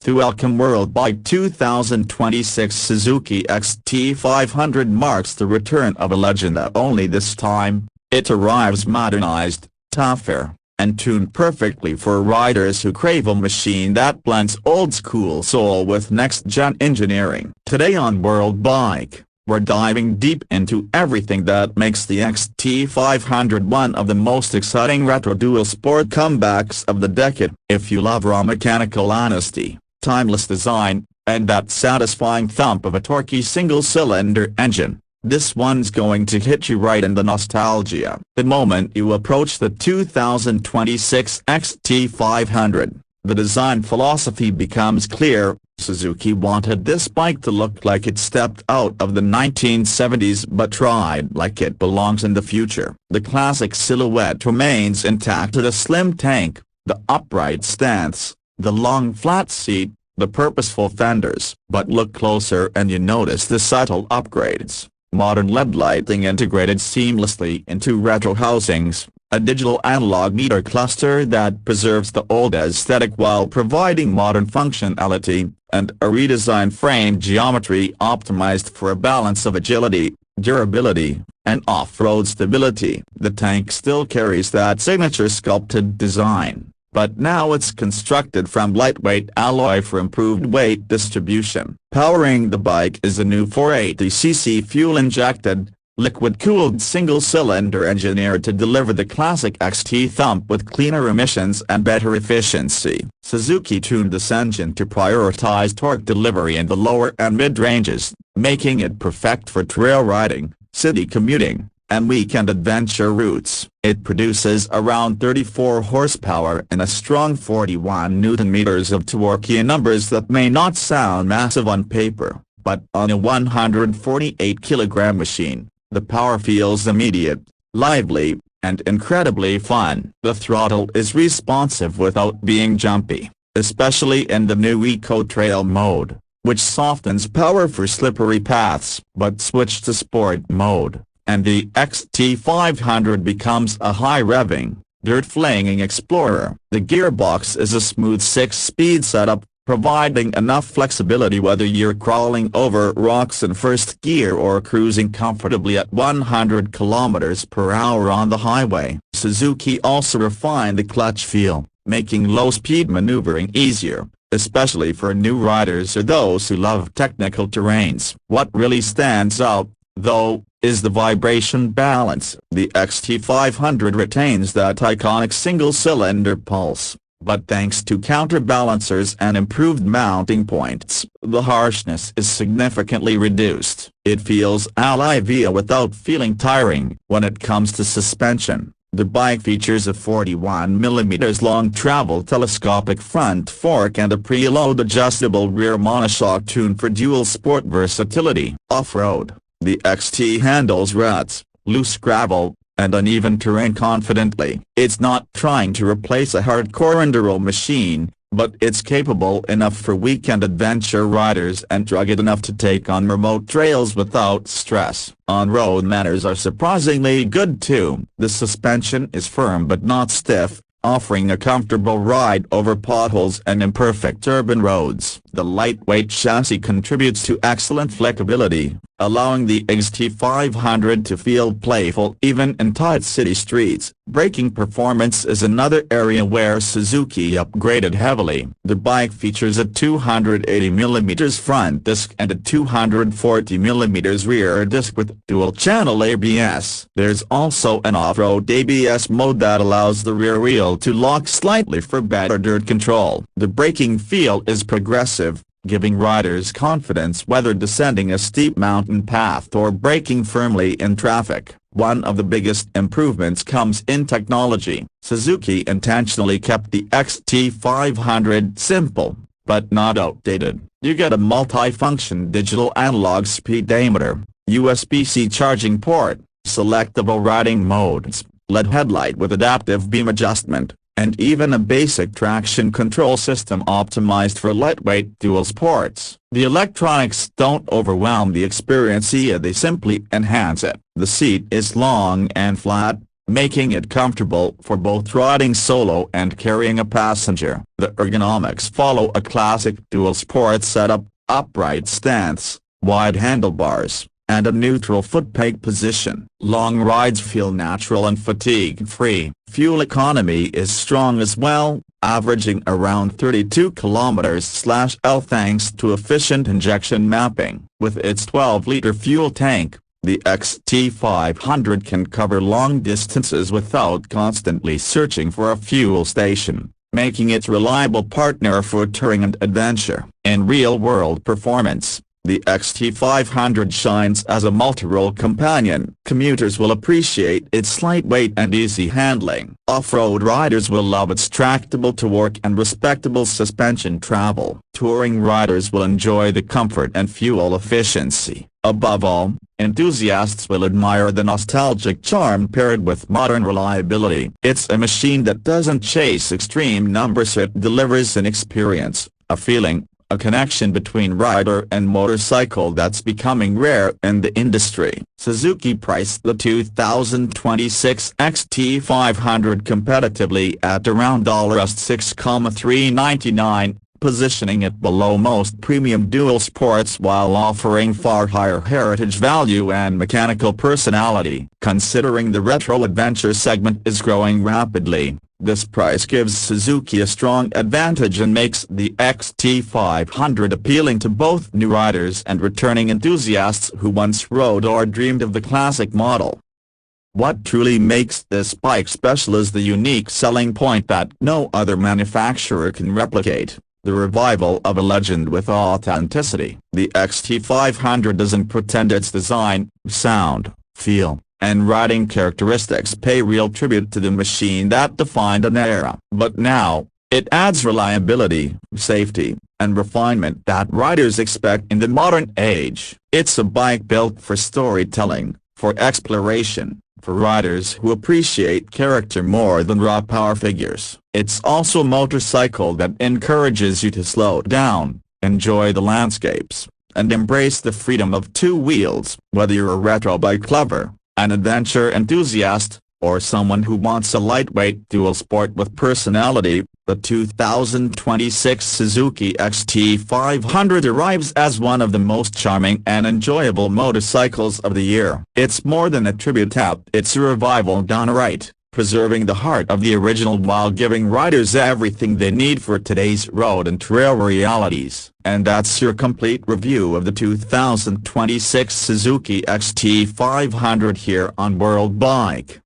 To welcome WorldBike 2026, Suzuki XT500 marks the return of a legend. Only this time, it arrives modernized, tougher, and tuned perfectly for riders who crave a machine that blends old-school soul with next-gen engineering. Today on WorldBike, we're diving deep into everything that makes the XT500 one of the most exciting retro dual sport comebacks of the decade. If you love raw mechanical honesty, timeless design, and that satisfying thump of a torquey single-cylinder engine, this one's going to hit you right in the nostalgia. The moment you approach the 2026 XT500, the design philosophy becomes clear. Suzuki wanted this bike to look like it stepped out of the 1970s but ride like it belongs in the future. The classic silhouette remains intact: the slim tank, the upright stance, the long flat seat, the purposeful fenders. But look closer and you notice the subtle upgrades. Modern LED lighting integrated seamlessly into retro housings, a digital analog meter cluster that preserves the old aesthetic while providing modern functionality, and a redesigned frame geometry optimized for a balance of agility, durability, and off-road stability. The tank still carries that signature sculpted design, but now it's constructed from lightweight alloy for improved weight distribution. Powering the bike is a new 480cc fuel-injected, liquid-cooled single-cylinder engineered to deliver the classic XT thump with cleaner emissions and better efficiency. Suzuki tuned this engine to prioritize torque delivery in the lower and mid-ranges, making it perfect for trail riding, city commuting, and weekend adventure routes. It produces around 34 horsepower and a strong 41 Nm of torque, numbers that may not sound massive on paper, but on a 148 kg machine, the power feels immediate, lively, and incredibly fun. The throttle is responsive without being jumpy, especially in the new Eco Trail mode, which softens power for slippery paths. But switch to Sport mode, and the XT500 becomes a high-revving, dirt-flinging explorer. The gearbox is a smooth 6-speed setup, providing enough flexibility whether you're crawling over rocks in first gear or cruising comfortably at 100 km/h on the highway. Suzuki also refined the clutch feel, making low-speed maneuvering easier, especially for new riders or those who love technical terrains. What really stands out, though, is the vibration balance. The XT500 retains that iconic single-cylinder pulse, but thanks to counterbalancers and improved mounting points, the harshness is significantly reduced. It feels alive without feeling tiring. When it comes to suspension, the bike features a 41 mm long travel telescopic front fork and a preload adjustable rear monoshock tuned for dual sport versatility. Off-road, the XT handles ruts, loose gravel, and uneven terrain confidently. It's not trying to replace a hardcore enduro machine, but it's capable enough for weekend adventure riders and rugged enough to take on remote trails without stress. On-road manners are surprisingly good too. The suspension is firm but not stiff, offering a comfortable ride over potholes and imperfect urban roads. The lightweight chassis contributes to excellent flexibility, allowing the XT500 to feel playful even in tight city streets. Braking performance is another area where Suzuki upgraded heavily. The bike features a 280 mm front disc and a 240 mm rear disc with dual-channel ABS. There's also an off-road ABS mode that allows the rear wheel to lock slightly for better dirt control. The braking feel is progressive, giving riders confidence whether descending a steep mountain path or braking firmly in traffic. One of the biggest improvements comes in technology. Suzuki intentionally kept the XT500 simple, but not outdated. You get a multi-function digital analog speedometer, USB-C charging port, selectable riding modes, LED headlight with adaptive beam adjustment, and even a basic traction control system optimized for lightweight dual sports. The electronics don't overwhelm the experience, they simply enhance it. The seat is long and flat, making it comfortable for both riding solo and carrying a passenger. The ergonomics follow a classic dual sport setup, upright stance, wide handlebars, and a neutral foot peg position. Long rides feel natural and fatigue-free. Fuel economy is strong as well, averaging around 32 km/L thanks to efficient injection mapping. With its 12-liter fuel tank, the XT500 can cover long distances without constantly searching for a fuel station, making it a reliable partner for touring and adventure. In real-world performance, the XT500 shines as a multi-role companion. Commuters will appreciate its lightweight and easy handling. Off-road riders will love its tractable torque and respectable suspension travel. Touring riders will enjoy the comfort and fuel efficiency. Above all, enthusiasts will admire the nostalgic charm paired with modern reliability. It's a machine that doesn't chase extreme numbers, it delivers an experience, a feeling, a connection between rider and motorcycle that's becoming rare in the industry. Suzuki priced the 2026 XT500 competitively at around $6,399, positioning it below most premium dual sports while offering far higher heritage value and mechanical personality. Considering the retro adventure segment is growing rapidly, this price gives Suzuki a strong advantage and makes the XT500 appealing to both new riders and returning enthusiasts who once rode or dreamed of the classic model. What truly makes this bike special is the unique selling point that no other manufacturer can replicate: the revival of a legend with authenticity. The XT500 doesn't pretend its design, sound, feel, and riding characteristics pay real tribute to the machine that defined an era. But now, it adds reliability, safety, and refinement that riders expect in the modern age. It's a bike built for storytelling, for exploration, for riders who appreciate character more than raw power figures. It's also a motorcycle that encourages you to slow down, enjoy the landscapes, and embrace the freedom of two wheels. Whether you're a retro bike lover, an adventure enthusiast, or someone who wants a lightweight dual sport with personality, the 2026 Suzuki XT500 arrives as one of the most charming and enjoyable motorcycles of the year. It's more than a tribute app, it's a revival done right, preserving the heart of the original while giving riders everything they need for today's road and trail realities. And that's your complete review of the 2026 Suzuki XT500 here on WorldBike.